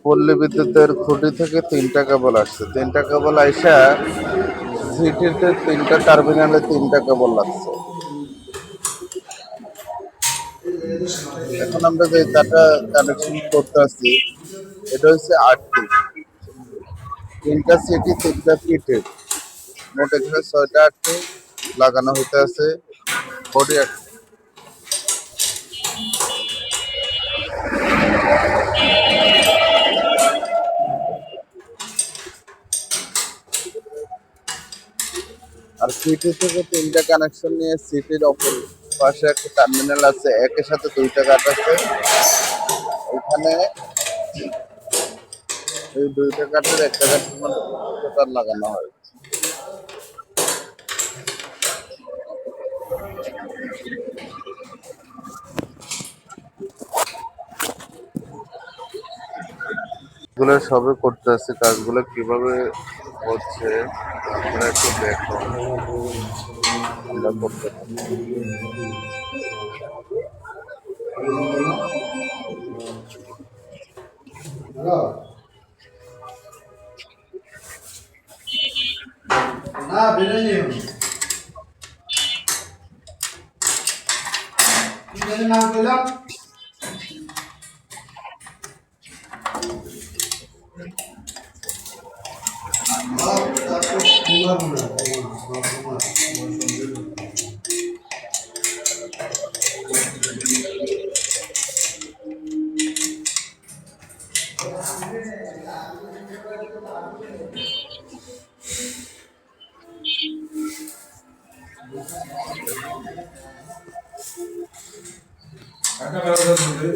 পল্লী বিদ্যুতের খুঁটি থেকে 3টা কেবল আসছে, 3টা কেবল আইসা সিটিতে 3টা টার্মিনালে 3টা কেবল লাগছে। এখন আমরা যে তারটা কানেকশন করতে আছি এটা হচ্ছে 8টি, 3টা সিটি 3টা ফিটে, মোট এখানে 6টা 8টি লাগানো হইতে আছে। বডি আর সিটি থেকে 3টা কানেকশন নিয়ে সিটির অপর পাশে একটা টার্মিনাল আছে, একের সাথে 2টা কাট আছে। এখানে এই 2টা কাঠের একটা কাঠের মধ্যে টোটাল লাগানো হয়। এগুলো সবে করতে আছে, কাজগুলো কিভাবে হচ্ছে আমরা একটু দেখো, আমরা করতে থাকি। না বেরোয়নি কি নাম পেলাম একটা ব্যবস্থা